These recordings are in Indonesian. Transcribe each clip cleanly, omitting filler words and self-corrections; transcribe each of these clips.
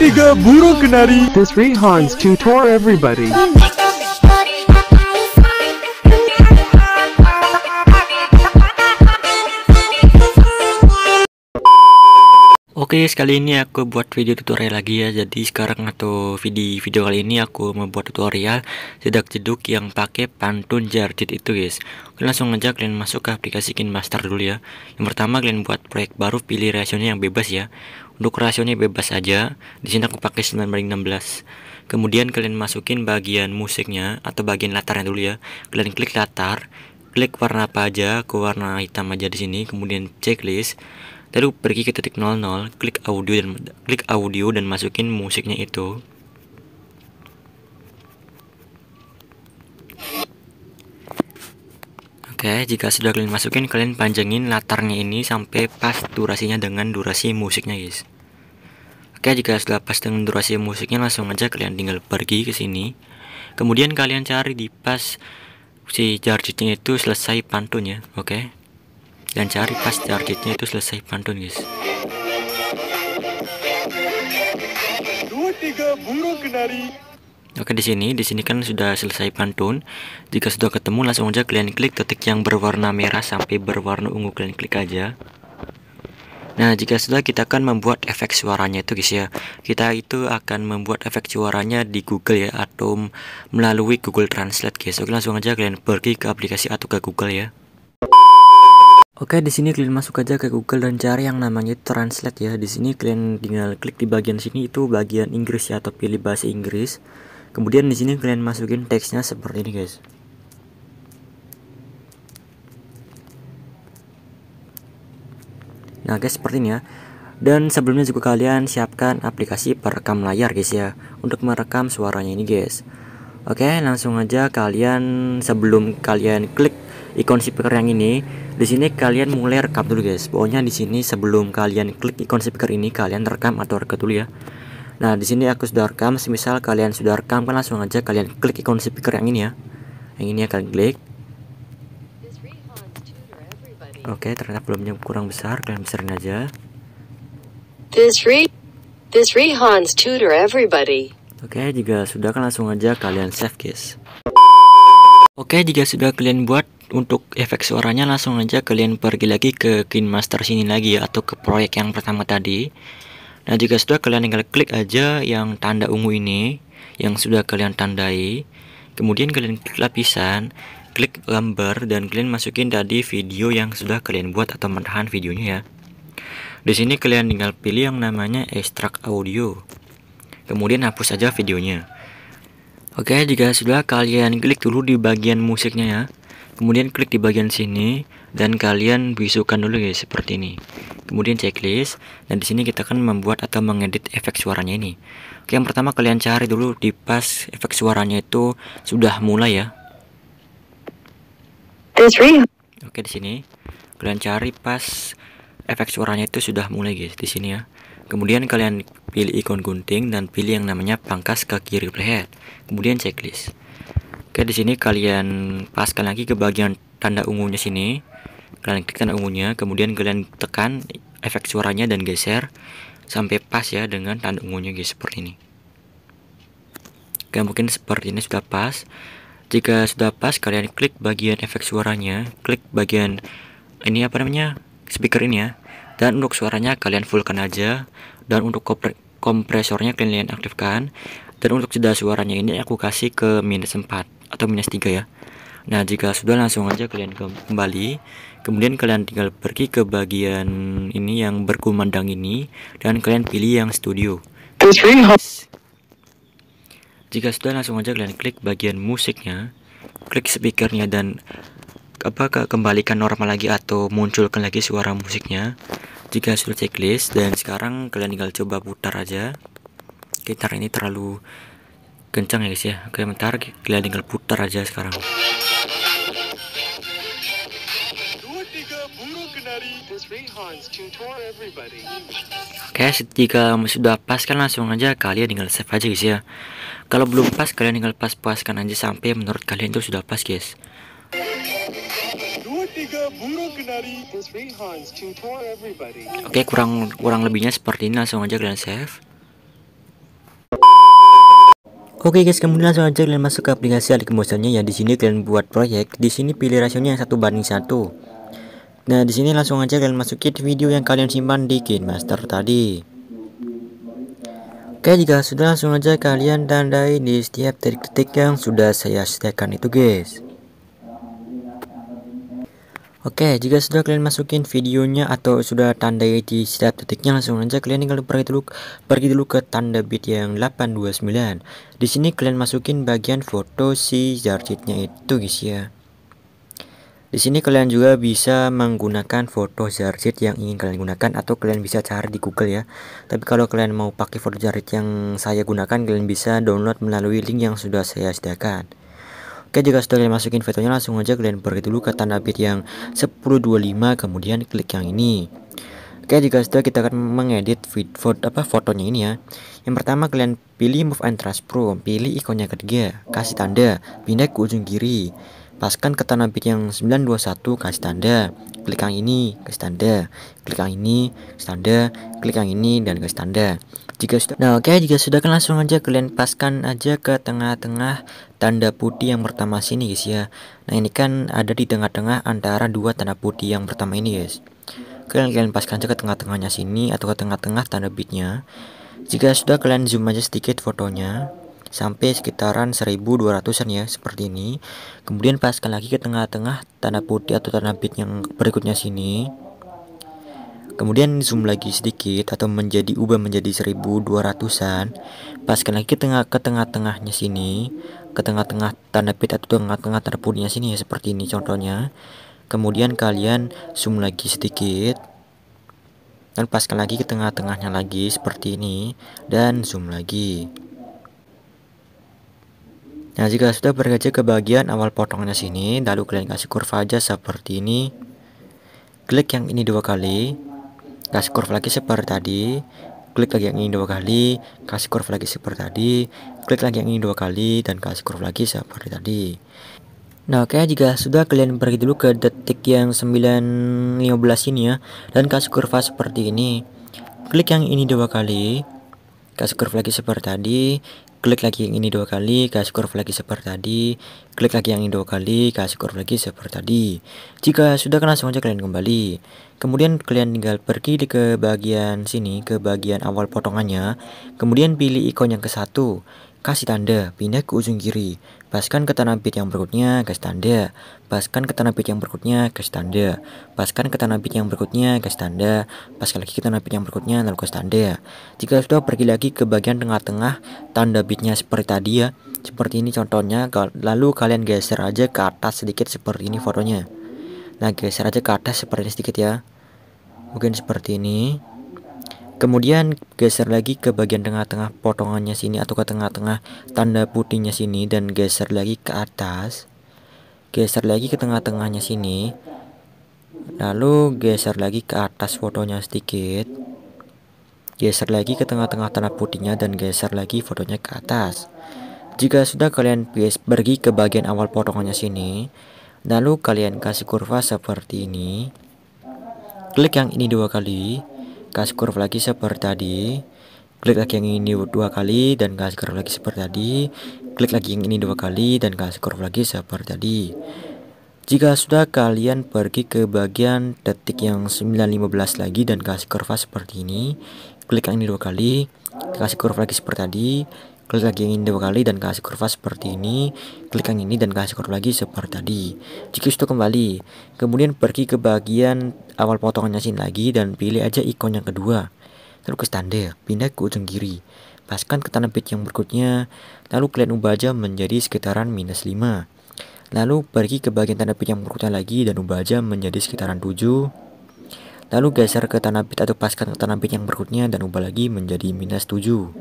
3 burung kenari. The three Hans tutor everybody. Oke, sekali ini aku buat video tutorial lagi ya. Jadi sekarang atau video kali ini aku membuat tutorial jedak jeduk yang pakai pantun Jarjit itu guys. Oke, langsung aja kalian masuk ke aplikasi KineMaster dulu ya. Yang pertama kalian buat proyek baru, pilih rasionya yang bebas ya. Untuk rasionya bebas aja. Di sini aku pakai 9:16. Kemudian kalian masukin bagian musiknya atau bagian latarnya dulu ya. Kalian klik latar, klik warna apa aja, aku warna hitam aja di sini. Kemudian checklist. Lalu pergi ke titik 00, klik audio dan masukin musiknya itu. Oke, jika sudah kalian masukin, kalian panjangin latarnya ini sampai pas durasinya dengan durasi musiknya, guys. Oke, jika sudah pas dengan durasi musiknya, langsung aja kalian tinggal pergi ke sini. Kemudian kalian cari di pas si Jarjitnya itu selesai pantun ya, oke. Dan cari pas Jarjitnya itu selesai pantun guys. 2-3 burung kenari. Oke, di sini kan sudah selesai pantun. Jika sudah ketemu, langsung aja kalian klik titik yang berwarna merah sampai berwarna ungu, kalian klik aja. Nah, jika sudah, kita akan membuat efek suaranya itu guys ya. Kita itu akan membuat efek suaranya di Google ya, atau melalui Google Translate guys. Oke, langsung aja kalian pergi ke aplikasi atau ke Google ya. Oke, di sini kalian masuk aja ke Google dan cari yang namanya Translate ya. Di sini kalian tinggal klik di bagian sini, itu bagian Inggris ya, atau pilih bahasa Inggris. Kemudian di sini kalian masukin teksnya seperti ini guys. Nah guys, seperti ini ya. Dan sebelumnya juga kalian siapkan aplikasi perekam layar guys ya, untuk merekam suaranya ini guys. Oke, langsung aja kalian, sebelum kalian klik ikon speaker yang ini, di sini kalian mulai rekam dulu guys. Pokoknya di sini sebelum kalian klik ikon speaker ini, kalian rekam atau record dulu ya. Nah, di sini aku sudah rekam. Semisal kalian sudah rekam, kan langsung aja kalian klik ikon speaker yang ini ya. Yang ini ya, kalian klik. Oke, ternyata volumenya kurang besar, kalian besarin aja. This Hans tutor everybody. Oke, jika sudah kan langsung aja kalian save guys. Oke, jika sudah kalian buat untuk efek suaranya, langsung aja kalian pergi lagi ke KineMaster sini lagi ya, atau ke proyek yang pertama tadi. Nah, jika sudah, kalian tinggal klik aja yang tanda ungu ini yang sudah kalian tandai. Kemudian kalian klik lapisan, klik gambar, dan kalian masukin tadi video yang sudah kalian buat atau mentahan videonya ya. Di sini kalian tinggal pilih yang namanya ekstrak audio. Kemudian hapus aja videonya. Oke, jika sudah, kalian klik dulu di bagian musiknya ya. Kemudian klik di bagian sini dan kalian bisukan dulu guys seperti ini. Kemudian checklist, dan di sini kita akan membuat atau mengedit efek suaranya ini. Oke, yang pertama kalian cari dulu di pas efek suaranya itu sudah mulai ya. Oke, di sini kalian cari pas efek suaranya itu sudah mulai guys, di sini ya. Kemudian kalian pilih ikon gunting dan pilih yang namanya pangkas ke kiri playhead. Kemudian checklist. Oke, di sini kalian paskan lagi ke bagian tanda ungunya sini. Kalian klik tanda ungunya, kemudian kalian tekan efek suaranya dan geser sampai pas ya dengan tanda ungunya guys, seperti ini. Oke, mungkin seperti ini sudah pas. Jika sudah pas, kalian klik bagian efek suaranya, klik bagian ini apa namanya, speaker ini ya. Dan untuk suaranya kalian fullkan aja, dan untuk kompresornya kalian aktifkan. Dan untuk jeda suaranya ini aku kasih ke -4 atau -3 ya. Nah, jika sudah, langsung aja kalian kembali. Kemudian kalian tinggal pergi ke bagian ini yang berkumandang ini, dan kalian pilih yang studio. Jika sudah, langsung aja kalian klik bagian musiknya, klik speakernya, dan kembalikan normal lagi atau munculkan lagi suara musiknya. Jika sudah checklist, dan sekarang kalian tinggal coba putar aja. Gitar ini terlalu kencang ya guys ya. Oke, bentar, kalian tinggal putar aja sekarang. Oke, jika sudah pas kan langsung aja kalian tinggal save aja guys ya. Kalau belum pas, kalian tinggal pas-paskan aja sampai menurut kalian itu sudah pas guys. Oke, kurang lebihnya seperti ini, langsung aja kalian save. Oke guys, kemudian langsung aja kalian masuk ke aplikasi Adik Motionnya ya. Di sini kalian buat proyek. Di sini pilih rasionya yang 1:1. Nah, di sini langsung aja kalian masukin video yang kalian simpan di KineMaster tadi. Oke, jika sudah langsung aja kalian tandai di setiap detik-detik yang sudah saya sediakan itu guys. Oke, jika sudah kalian masukin videonya atau sudah tandai di setiap detiknya, langsung aja kalian tinggal pergi dulu ke tanda bit yang 829. Di sini kalian masukin bagian foto si Zarjitnya itu guys ya. Di sini kalian juga bisa menggunakan foto Zarzit yang ingin kalian gunakan atau kalian bisa cari di Google ya. Tapi kalau kalian mau pakai foto Zarzit yang saya gunakan, kalian bisa download melalui link yang sudah saya sediakan. Oke, jika sudah kalian masukin fotonya, langsung aja kalian pergi dulu ke tanda bit yang 1025, kemudian klik yang ini. Oke, jika sudah kita akan mengedit fotonya ini ya. Yang pertama kalian pilih Move and Transform, pilih ikonnya ketiga, kasih tanda, pindah ke ujung kiri. Paskan ke tanda bit yang 921, kasih tanda, klik yang ini, kasih tanda, klik yang ini, kasih tanda, klik yang ini, dan kasih tanda. Jika sudah kan langsung aja kalian paskan aja ke tengah-tengah tanda putih yang pertama sini guys ya. Nah, ini kan ada di tengah-tengah antara dua tanda putih yang pertama ini guys. Kalian paskan aja ke tengah-tengahnya sini atau ke tengah-tengah tanda bitnya. Jika sudah, kalian zoom aja sedikit fotonya sampai sekitaran 1200-an ya, seperti ini. Kemudian paskan lagi ke tengah-tengah tanda putih atau tanda bit yang berikutnya sini. Kemudian zoom lagi sedikit atau ubah menjadi 1200-an. Paskan lagi ke tengah-tengahnya sini, ke tengah-tengah tanda bit atau tengah-tengah tanda putihnya sini ya, seperti ini contohnya. Kemudian kalian zoom lagi sedikit dan paskan lagi ke tengah-tengahnya lagi seperti ini dan zoom lagi. Nah, jika sudah berkaca ke bagian awal potongannya sini, lalu kalian kasih kurva aja seperti ini. Klik yang ini 2 kali, kasih kurva lagi seperti tadi. Klik lagi yang ini 2 kali, kasih kurva lagi seperti tadi. Klik lagi yang ini 2 kali dan kasih kurva lagi seperti tadi. Nah, oke, jika sudah kalian pergi dulu ke detik yang 9:15 ini ya, dan kasih kurva seperti ini. Klik yang ini 2 kali, kasih kurva lagi seperti tadi. Klik lagi yang ini 2 kali, kasih kurva lagi seperti tadi. Klik lagi yang ini 2 kali, kasih kurva lagi seperti tadi. Jika sudah, kan langsung aja kalian kembali. Kemudian kalian tinggal pergi ke bagian sini, ke bagian awal potongannya. Kemudian pilih ikon yang ke-1, kasih tanda, pindah ke ujung kiri. Paskan ke tanda bit yang berikutnya, kasih tanda. Paskan ke tanda bit yang berikutnya, kasih tanda. Paskan ke tanda bit yang berikutnya, kasih tanda. Paskan lagi ke tanda bit yang berikutnya, lalu kasih tanda. Jika sudah, pergi lagi ke bagian tengah-tengah tanda bitnya seperti tadi ya. Seperti ini contohnya. Lalu kalian geser aja ke atas sedikit seperti ini fotonya. Nah, geser aja ke atas seperti ini sedikit ya. Mungkin seperti ini. Kemudian geser lagi ke bagian tengah-tengah potongannya sini atau ke tengah-tengah tanda putihnya sini dan geser lagi ke atas. Geser lagi ke tengah-tengahnya sini. Lalu geser lagi ke atas fotonya sedikit. Geser lagi ke tengah-tengah tanda putihnya dan geser lagi fotonya ke atas. Jika sudah, kalian pergi ke bagian awal potongannya sini. Lalu kalian kasih kurva seperti ini. Klik yang ini 2 kali, kasih kurva lagi seperti tadi. Klik lagi yang ini 2 kali dan kasih kurva lagi seperti tadi. Klik lagi yang ini 2 kali dan kasih kurva lagi seperti tadi. Jika sudah, kalian pergi ke bagian detik yang 9:15 lagi dan kasih kurva seperti ini. Klik yang ini 2 kali, kasih kurva lagi seperti tadi. Klik lagi yang ini 2 kali dan kasih kurva seperti ini. Klik yang ini dan kasih kurva lagi seperti tadi. Jika sudah, kembali. Kemudian pergi ke bagian awal potongannya sini lagi dan pilih aja ikon yang kedua. Lalu ke tanda, pindah ke ujung kiri. Paskan ke tanda bit yang berikutnya. Lalu kalian ubah aja menjadi sekitaran -5. Lalu pergi ke bagian tanda bit yang berikutnya lagi dan ubah aja menjadi sekitaran 7. Lalu geser ke tanda bit atau paskan ke tanda bit yang berikutnya dan ubah lagi menjadi -7.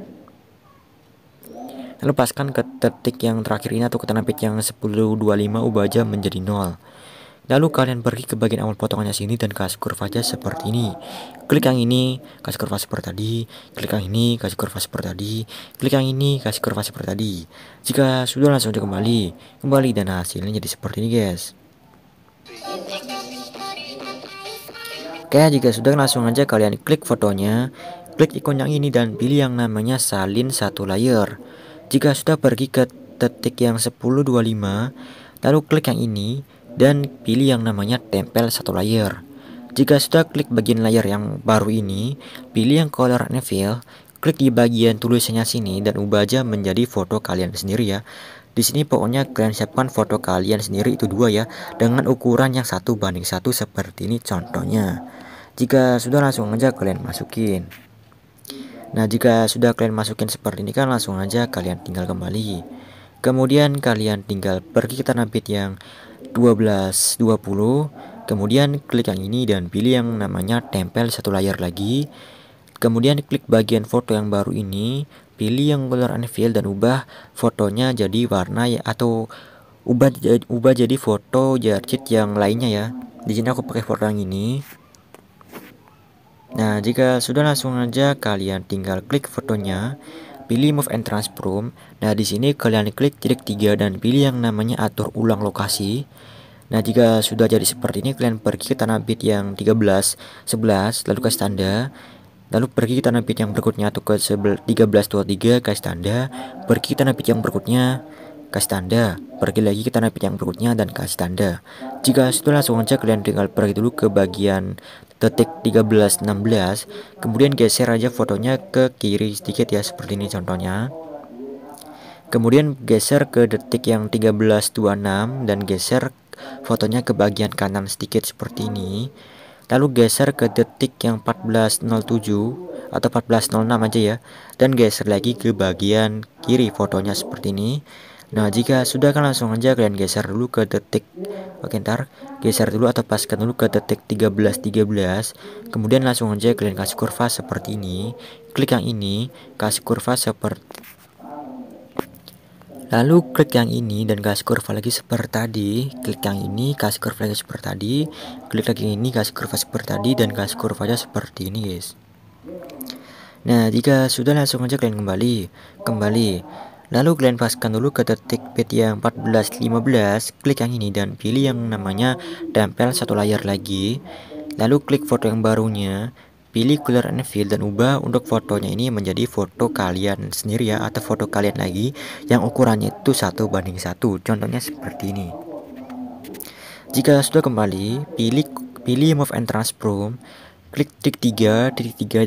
Lalu paskan ke detik yang terakhir ini atau ke tanda bit yang 10:25, ubah aja menjadi 0. Lalu kalian pergi ke bagian awal potongannya sini dan kasih kurva aja seperti ini. Klik yang ini, kasih kurva seperti tadi. Klik yang ini, kasih kurva seperti tadi. Klik yang ini, kasih kurva seperti tadi. Jika sudah, langsung aja kembali dan hasilnya jadi seperti ini guys. Oke, jika sudah, langsung aja kalian klik fotonya, klik ikon yang ini dan pilih yang namanya salin satu layer. Jika sudah pergi ke detik yang 10.25, lalu klik yang ini dan pilih yang namanya tempel satu layer. Jika sudah klik bagian layer yang baru ini, pilih yang color and fill, klik di bagian tulisannya sini dan ubah aja menjadi foto kalian sendiri ya. Di sini pokoknya kalian siapkan foto kalian sendiri itu 2 ya, dengan ukuran yang 1:1 seperti ini contohnya. Jika sudah langsung aja kalian masukin. Nah, jika sudah kalian masukin seperti ini kan langsung aja kalian tinggal kembali. Kemudian kalian tinggal pergi ke tanah bit yang 1220. Kemudian klik yang ini dan pilih yang namanya tempel satu layer lagi. Kemudian klik bagian foto yang baru ini, pilih yang color and fill dan ubah fotonya jadi warna ya, atau ubah jadi foto jarjit yang lainnya ya. Di sini aku pakai foto yang ini. Nah, jika sudah langsung aja kalian tinggal klik fotonya, pilih move and transform. Nah, di sini kalian klik titik 3 dan pilih yang namanya atur ulang lokasi. Nah, jika sudah jadi seperti ini, kalian pergi ke tanah bit yang 13, 11, lalu ke tanda. Lalu pergi ke tanah bit yang berikutnya atau ke 1323, kasih tanda. Pergi ke tanah bit yang berikutnya, kasih tanda. Pergi lagi ke tanah bit yang berikutnya dan kasih tanda. Jika sudah langsung aja kalian tinggal pergi dulu ke bagian detik 13.16. Kemudian geser aja fotonya ke kiri sedikit ya, seperti ini contohnya. Kemudian geser ke detik yang 13.26 dan geser fotonya ke bagian kanan sedikit seperti ini. Lalu geser ke detik yang 14.07 atau 14.06 aja ya, dan geser lagi ke bagian kiri fotonya seperti ini. Nah, jika sudah kan langsung aja kalian geser dulu ke detik, oke, ntar geser dulu atau paskan dulu ke detik 13.13. Kemudian langsung aja kalian kasih kurva seperti ini. Klik yang ini, kasih kurva seperti, lalu klik yang ini dan kasih kurva lagi seperti tadi. Klik yang ini, kasih kurva lagi seperti tadi. Klik lagi yang ini, kasih kurva seperti tadi dan kasih kurvanya seperti ini, guys. Nah, jika sudah langsung aja kalian kembali. Lalu kalian paskan dulu ke detik bit yang 14.15. Klik yang ini dan pilih yang namanya tempel satu layar lagi. Lalu klik foto yang barunya. Pilih color and fill dan ubah untuk fotonya ini menjadi foto kalian sendiri ya, atau foto kalian lagi yang ukurannya itu 1:1. Contohnya seperti ini. Jika sudah kembali, pilih move and transform, klik titik 3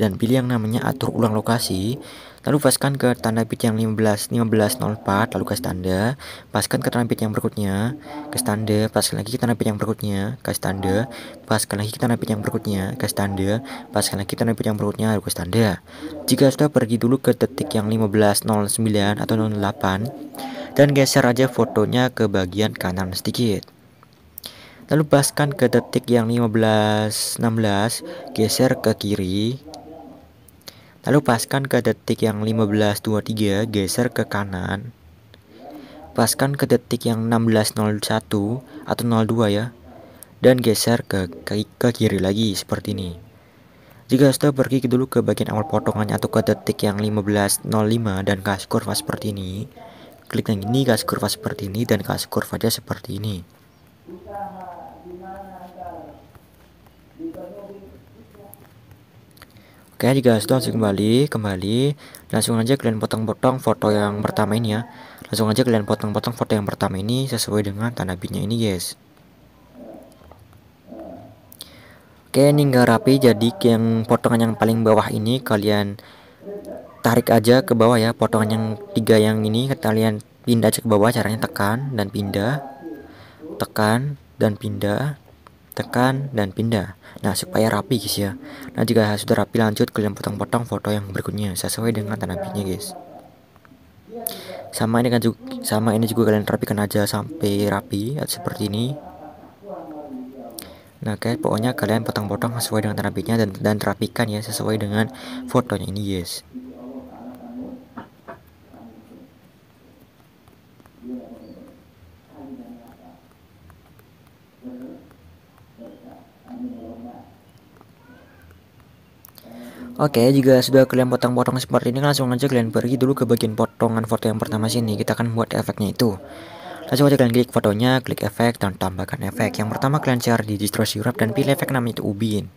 dan pilih yang namanya atur ulang lokasi. Lalu paskan ke tanda bit yang 15.04, lalu kasih tanda. Paskan ke tanda bit yang berikutnya, kasih tanda. Paskan lagi ke tanda bit yang berikutnya, kasih tanda. Paskan lagi ke tanda bit yang berikutnya, kasih tanda. Paskan lagi ke tanda bit yang berikutnya, lalu kasih tanda. Jika sudah, pergi dulu ke detik yang 15.09 atau 08 dan geser aja fotonya ke bagian kanan sedikit. Lalu paskan ke detik yang 15.16, geser ke kiri. Lalu paskan ke detik yang 15.23, geser ke kanan. Paskan ke detik yang 16.01 atau 02 ya, dan geser ke kiri lagi seperti ini. Jika sudah, pergi dulu ke bagian awal potongannya atau ke detik yang 15.05 dan kasih kurva seperti ini. Klik yang ini, kasih kurva seperti ini dan kasih kurvanya seperti ini. Oke, jika sudah langsung kembali, langsung aja kalian potong-potong foto yang pertama ini ya. Langsung aja kalian potong-potong foto yang pertama ini sesuai dengan tanda bitnya ini, guys. Oke, ini nggak rapi, jadi yang potongan yang paling bawah ini kalian tarik aja ke bawah ya. Potongan yang 3 yang ini kalian pindah aja ke bawah, caranya tekan dan pindah, tekan dan pindah, tekan dan pindah. Nah, supaya rapi guys ya. Nah, jika sudah rapi, lanjut kalian potong-potong foto yang berikutnya sesuai dengan tanda bitnya, guys. Sama ini juga kalian rapikan aja sampai rapi seperti ini. Nah, oke, pokoknya kalian potong-potong sesuai dengan tanda bitnya dan rapikan ya sesuai dengan fotonya ini, guys. Oke, jika sudah kalian potong-potong seperti ini, langsung aja kalian pergi dulu ke bagian potongan foto yang pertama sini. Kita akan buat efeknya itu. Langsung aja kalian klik fotonya, klik efek dan tambahkan efek. Yang pertama kalian share di distro Syrup dan pilih efek namanya itu Ubin.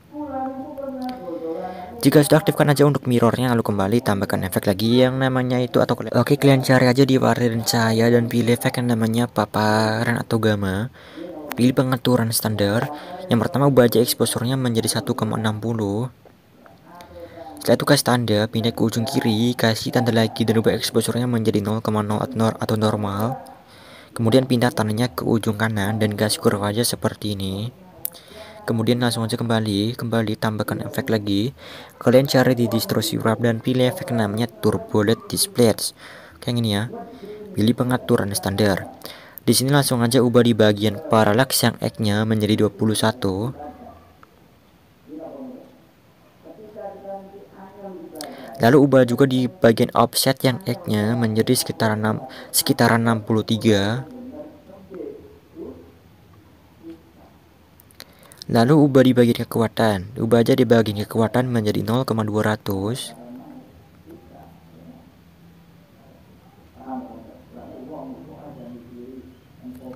Jika sudah, aktifkan aja untuk mirrornya, lalu kembali tambahkan efek lagi yang namanya itu atau oke, kalian cari aja di varian cahaya dan pilih efek yang namanya paparan atau gamma. Pilih pengaturan standar. Yang pertama, ubah aja exposure-nya menjadi 1,60. Setelah itu kasih tanda, pindah ke ujung kiri, kasih tanda lagi dan ubah exposure-nya menjadi 0,0 atau normal. Kemudian pindah tandanya ke ujung kanan dan kasih kurva aja seperti ini. Kemudian langsung aja kembali tambahkan efek lagi. Kalian cari di distorsi wrap dan pilih efek namanya turbo LED displays. Kayak gini ya. Pilih pengaturan standar. Di sini langsung aja ubah di bagian parallax yang X-nya menjadi 21. Lalu ubah juga di bagian offset yang X-nya menjadi sekitaran 63. Lalu ubah di bagian kekuatan. Ubah aja di bagian kekuatan menjadi 0,200.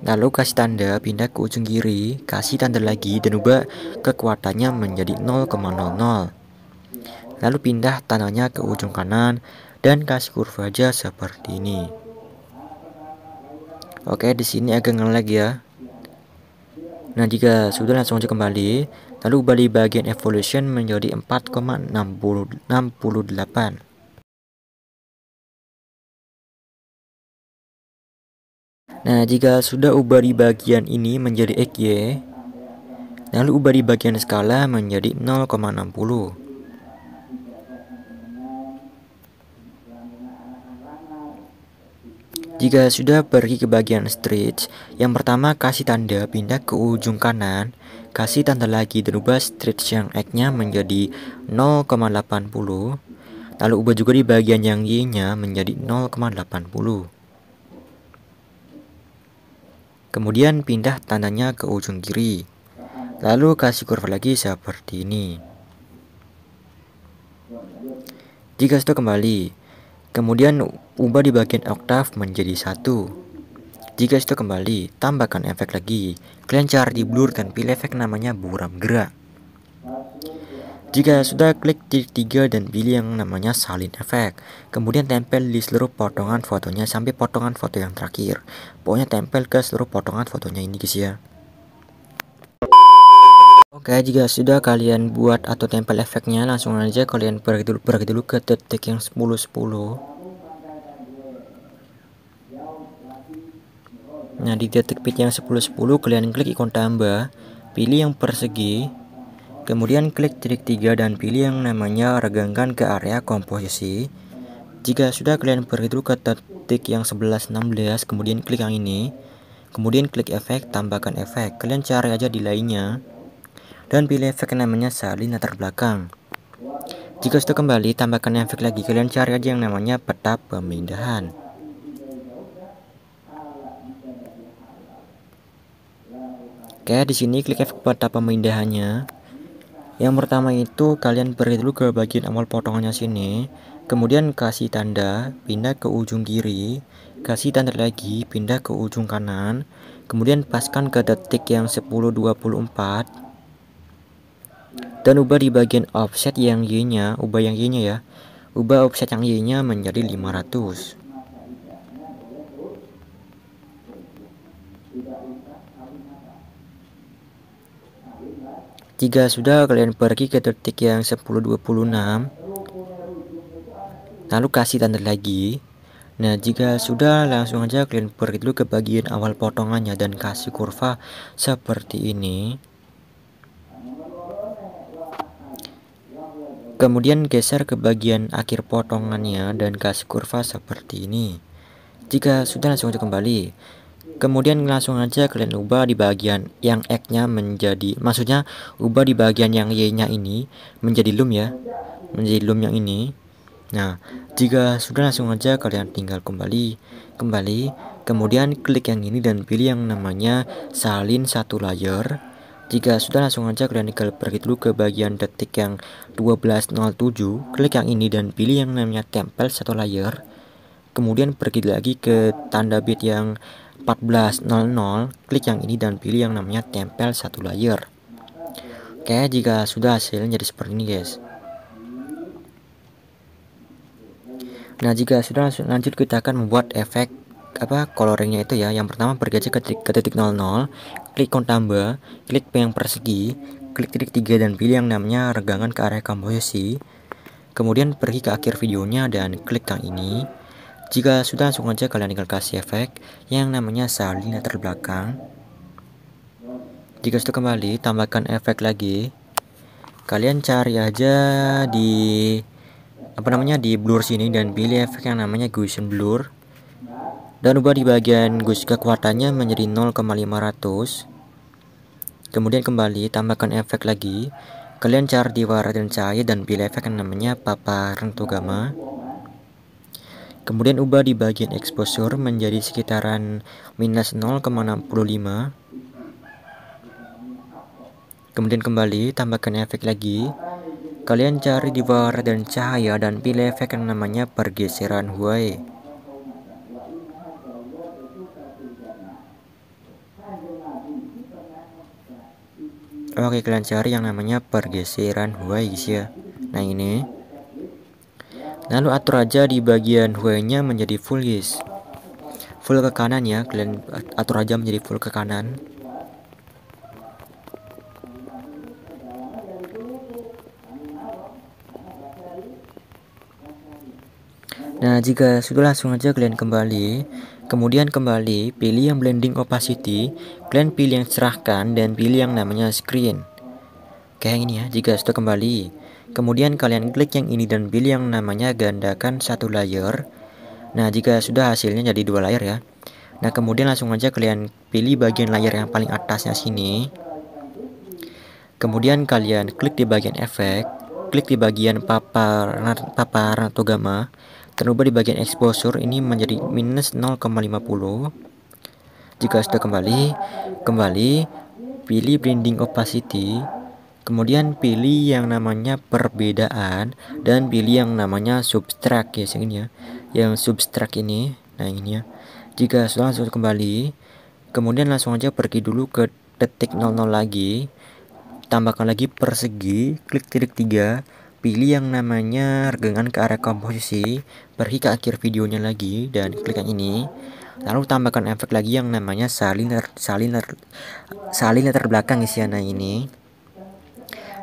Lalu kasih tanda, pindah ke ujung kiri, kasih tanda lagi dan ubah kekuatannya menjadi 0,00. Lalu pindah tandanya ke ujung kanan dan kasih kurva aja seperti ini. Oke, di sini agak nge-lag ya. Nah, jika sudah, langsung aja kembali, lalu ubah di bagian evolution menjadi 4,68. Nah, jika sudah, ubah di bagian ini menjadi XY, lalu ubah di bagian skala menjadi 0,60. Jika sudah, pergi ke bagian stretch. Yang pertama, kasih tanda, pindah ke ujung kanan, kasih tanda lagi dan ubah stretch yang X-nya menjadi 0,80. Lalu ubah juga di bagian yang Y-nya menjadi 0,80. Kemudian pindah tandanya ke ujung kiri. Lalu kasih kurva lagi seperti ini. Jika sudah, kembali. Kemudian ubah di bagian oktav menjadi 1. Jika sudah, kembali, tambahkan efek lagi. Kalian cari di blur dan pilih efek namanya buram gerak. Jika sudah, klik titik 3 dan pilih yang namanya salin efek. Kemudian tempel di seluruh potongan fotonya sampai potongan foto yang terakhir. Pokoknya tempel ke seluruh potongan fotonya ini guys ya. Oke, jika sudah kalian buat atau tempel efeknya, langsung aja kalian pergi dulu ke detik yang 10-10. Nah, di detik bit yang 10-10 kalian klik ikon tambah, pilih yang persegi, kemudian klik titik 3 dan pilih yang namanya regangkan ke area komposisi. Jika sudah, kalian pergi dulu ke detik yang 11-16, kemudian klik yang ini, kemudian klik efek, tambahkan efek. Kalian cari aja di lainnya dan pilih efek yang namanya salin latar belakang. Jika sudah, kembali, tambahkan efek lagi. Kalian cari aja yang namanya peta pemindahan. Oke, di sini klik efek peta pemindahannya. Yang pertama itu kalian pergi dulu ke bagian awal potongannya sini, kemudian kasih tanda, pindah ke ujung kiri, kasih tanda lagi, pindah ke ujung kanan, kemudian paskan ke detik yang 10-24 dan ubah di bagian offset yang Y-nya, ubah yang Y-nya ya. Ubah offset yang Y-nya menjadi 500. Jika sudah, kalian pergi ke detik yang 10-26, lalu kasih tanda lagi. Nah, jika sudah, langsung aja kalian pergi dulu ke bagian awal potongannya dan kasih kurva seperti ini. Kemudian geser ke bagian akhir potongannya dan kasih kurva seperti ini. Jika sudah, langsung aja kembali. Kemudian langsung aja kalian ubah di bagian yang X-nya menjadi, maksudnya ubah di bagian yang Y-nya ini menjadi loom ya, menjadi loom yang ini. Nah, jika sudah, langsung aja kalian tinggal kembali, kemudian klik yang ini dan pilih yang namanya salin satu layer. Jika sudah, langsung aja kalian tinggal pergi dulu ke bagian detik yang 12.07, klik yang ini dan pilih yang namanya tempel satu layer. Kemudian pergi lagi ke tanda bit yang 14.00, klik yang ini dan pilih yang namanya tempel satu layer. Oke, jika sudah, hasilnya jadi seperti ini guys. Nah, jika sudah lanjut kita akan membuat efek coloringnya itu ya. Yang pertama pergi aja ke titik 00, klik ikon tambah, klik yang persegi, klik titik 3 dan pilih yang namanya renggangan ke area komposisi. Kemudian pergi ke akhir videonya dan klik yang ini. Jika sudah, langsung aja kalian tinggal kasih efek yang namanya salin latar belakang. Jika sudah kembali, tambahkan efek lagi. Kalian cari aja di di blur sini dan pilih efek yang namanya Gaussian blur. Dan ubah di bagian kekuatannya menjadi 0,500. Kemudian kembali, tambahkan efek lagi. Kalian cari di warna dan cahaya dan pilih efek yang namanya paparan atau gamma. Kemudian ubah di bagian exposure menjadi sekitaran minus 0,65. Kemudian kembali, tambahkan efek lagi. Kalian cari di warna dan cahaya dan pilih efek yang namanya pergeseran Huai. Oke, kalian cari yang namanya pergeseran Huai guys ya. Nah ini. Lalu atur aja di bagian Huai-nya menjadi full guys. Full ke kanan ya, kalian atur aja menjadi full ke kanan. Nah, jika sudah, langsung aja kalian kembali. Kemudian kembali, pilih yang blending opacity. Kalian pilih yang cerahkan dan pilih yang namanya screen. Kayak ini ya, jika sudah kembali. Kemudian kalian klik yang ini dan pilih yang namanya gandakan satu layer. Nah, jika sudah, hasilnya jadi 2 layer ya. Nah, kemudian langsung aja kalian pilih bagian layer yang paling atasnya sini. Kemudian kalian klik di bagian efek, klik di bagian paparan atau gamma. Terubah di bagian exposure ini menjadi minus 0,50. Jika sudah kembali, pilih blending opacity. Kemudian pilih yang namanya perbedaan dan pilih yang namanya subtract ya, ini ya. Yang subtract ini, nah ini ya. Jika sudah, langsung kembali. Kemudian langsung aja pergi dulu ke detik 00 lagi. Tambahkan lagi persegi, klik titik 3. Pilih yang namanya renggangan ke area komposisi, pergi ke akhir videonya lagi dan klik yang ini. Lalu tambahkan efek lagi yang namanya salin latar belakang guys ya. Nah ini.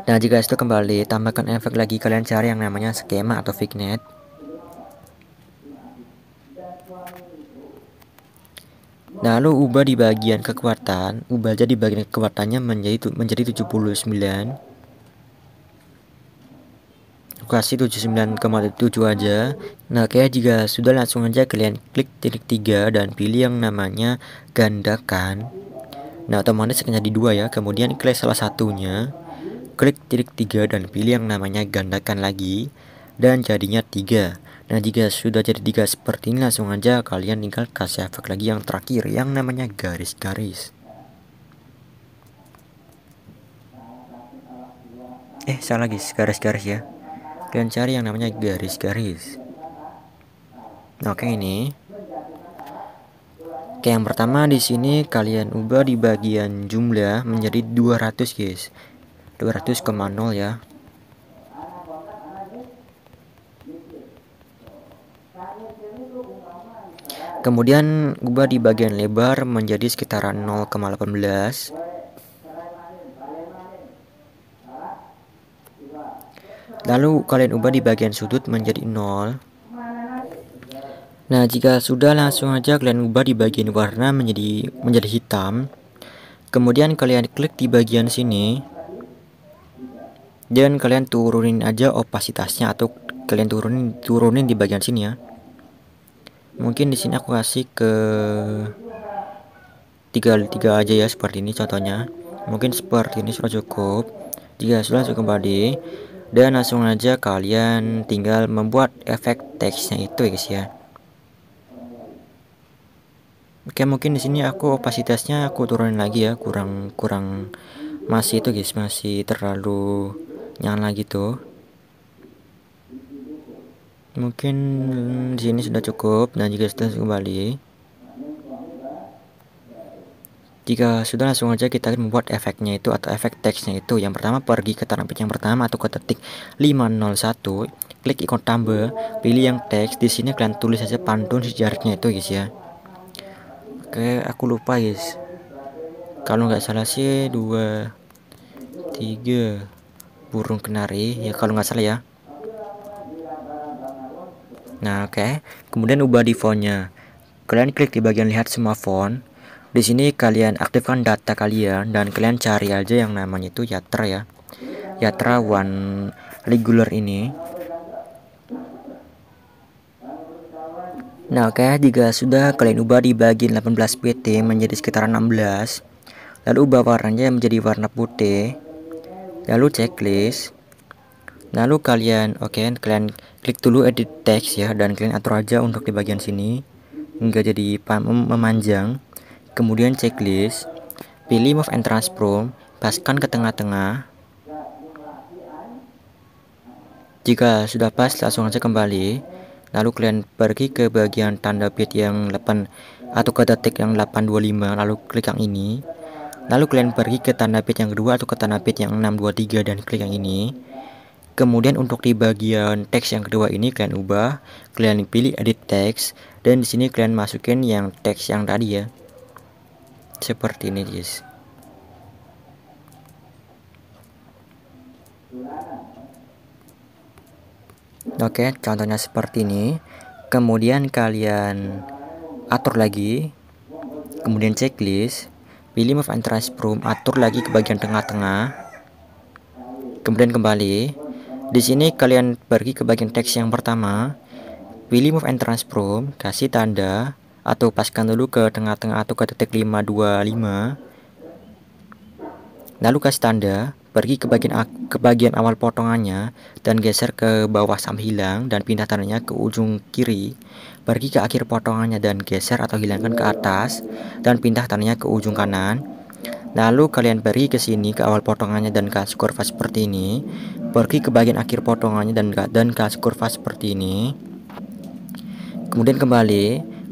Nah, jika itu kembali, tambahkan efek lagi, kalian cari yang namanya skema atau vignette. Lalu ubah di bagian kekuatan, ubah aja di bagian kekuatannya menjadi 79. Kasih 79,7 aja. Nah, kayak jika sudah, langsung aja kalian klik titik 3 dan pilih yang namanya gandakan. Nah, otomatis akan jadi 2 ya. Kemudian klik salah satunya, klik titik 3 dan pilih yang namanya gandakan lagi dan jadinya 3. Nah, jika sudah jadi 3 seperti ini, langsung aja kalian tinggal kasih efek lagi yang terakhir yang namanya garis-garis. Salah guys, garis-garis ya. Kalian cari yang namanya garis-garis. Oke, ini. Oke, yang pertama di sini kalian ubah di bagian jumlah menjadi 200 guys. 200,0 ya. Kemudian ubah di bagian lebar menjadi sekitaran 0,18. Lalu kalian ubah di bagian sudut menjadi 0. Nah, jika sudah, langsung aja kalian ubah di bagian warna menjadi hitam. Kemudian kalian klik di bagian sini dan kalian turunin aja opasitasnya atau kalian turunin di bagian sini ya. Mungkin di sini aku kasih ke 3 aja ya, seperti ini contohnya. Mungkin seperti ini sudah cukup. Jika sudah, langsung kembali dan langsung aja kalian tinggal membuat efek teksnya itu ya guys ya. Oke, mungkin di sini aku opasitasnya aku turunin lagi ya, kurang masih itu guys, masih terlalu nyala gitu. Mungkin di sini sudah cukup. Dan jika sudah, kembali. Jika sudah, langsung aja kita membuat efeknya itu atau efek teksnya itu. Yang pertama, pergi ke tanda petik yang pertama atau ke detik 501, klik ikon tambah, pilih yang teks. Di sini kalian tulis saja pantun sejarahnya itu guys ya. Oke, aku lupa guys. Kalau nggak salah sih 2 3 burung kenari ya, kalau nggak salah ya. Nah, oke. Kemudian ubah di fontnya. Kalian klik di bagian lihat semua font. Di sini kalian aktifkan data kalian dan kalian cari aja yang namanya itu Yatra ya. Yatra One Regular ini. Nah, oke, jika sudah, kalian ubah di bagian 18 pt menjadi sekitar 16. Lalu ubah warnanya menjadi warna putih. Lalu checklist. Lalu kalian kalian klik dulu edit text ya, dan kalian atur aja untuk di bagian sini hingga jadi memanjang. Kemudian checklist, pilih move and transform, paskan ke tengah-tengah. Jika sudah pas, langsung aja kembali. Lalu kalian pergi ke bagian tanda bit yang 8 atau ke detik yang 825, lalu klik yang ini. Lalu kalian pergi ke tanda bit yang kedua atau ke tanda bit yang 623 dan klik yang ini. Kemudian untuk di bagian teks yang kedua ini kalian ubah, kalian pilih edit text, dan di sini kalian masukin yang teks yang tadi ya. Seperti ini guys. Oke, contohnya seperti ini. Kemudian kalian atur lagi. Kemudian checklist, pilih move and transform, atur lagi ke bagian tengah-tengah. Kemudian kembali. Di sini kalian pergi ke bagian teks yang pertama. Pilih move and transform, kasih tanda atau paskan dulu ke tengah-tengah atau ke detik 525. Lalu kasih tanda, pergi ke bagian awal potongannya dan geser ke bawah sampai hilang dan pindah tandanya ke ujung kiri. Pergi ke akhir potongannya dan geser atau hilangkan ke atas dan pindah tandanya ke ujung kanan. Lalu kalian pergi ke sini ke awal potongannya dan kasih kurva seperti ini. Pergi ke bagian akhir potongannya dan kasih kurva seperti ini. Kemudian kembali,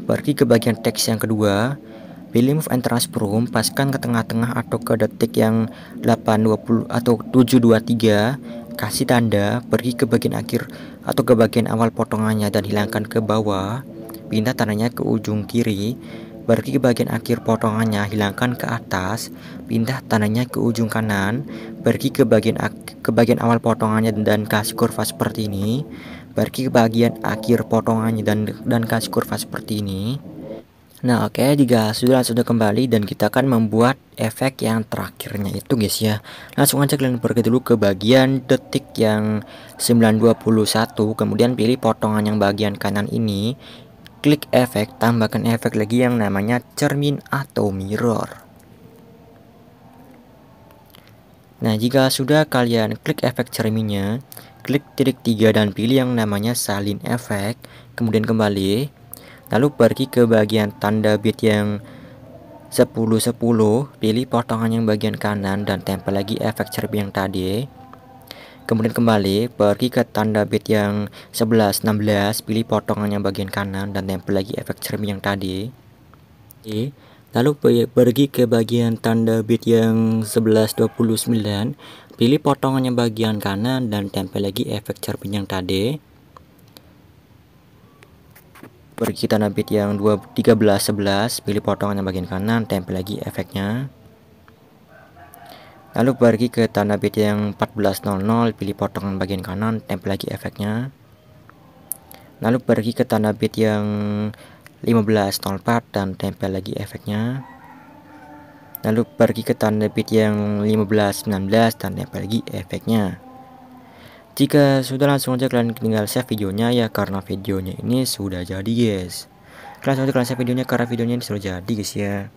pergi ke bagian teks yang kedua, pilih move and transform, paskan ke tengah-tengah atau ke detik yang 820 atau 723, kasih tanda, pergi ke bagian akhir atau ke bagian awal potongannya dan hilangkan ke bawah, pindah tandanya ke ujung kiri, pergi ke bagian akhir potongannya, hilangkan ke atas, pindah tandanya ke ujung kanan, pergi ke bagian awal potongannya dan kasih kurva seperti ini. Pergi ke bagian akhir potongannya dan kasih kurva seperti ini. Nah, oke, jika sudah kembali dan kita akan membuat efek yang terakhirnya itu guys ya. Langsung aja kalian pergi dulu ke bagian detik yang 921, kemudian pilih potongan yang bagian kanan ini. Klik efek, tambahkan efek lagi yang namanya cermin atau mirror. Nah, jika sudah, kalian klik efek cerminnya, klik titik 3 dan pilih yang namanya salin efek, kemudian kembali. Lalu pergi ke bagian tanda bit yang 1010, pilih potongan yang bagian kanan dan tempel lagi efek cermin yang tadi. Kemudian kembali, pergi ke tanda bit yang 1116, pilih potongan yang bagian kanan dan tempel lagi efek cermin yang tadi. Lalu pergi ke bagian tanda bit yang 1129, pilih potongan yang bagian kanan dan tempel lagi efek cermin yang tadi. Pergi ke tanda bit yang 1311, pilih potongan yang bagian kanan, tempel lagi efeknya. Lalu pergi ke tanda bit yang 1400, pilih potongan bagian kanan, tempel lagi efeknya. Lalu pergi ke tanda bit yang 1504 dan tempel lagi efeknya. Lalu pergi ke tanda bit yang 1519 dan tempel lagi efeknya. Jika sudah, langsung aja kalian tinggal save videonya ya, karena videonya ini sudah jadi guys. Langsung aja kalian save videonya karena videonya ini sudah jadi guys ya.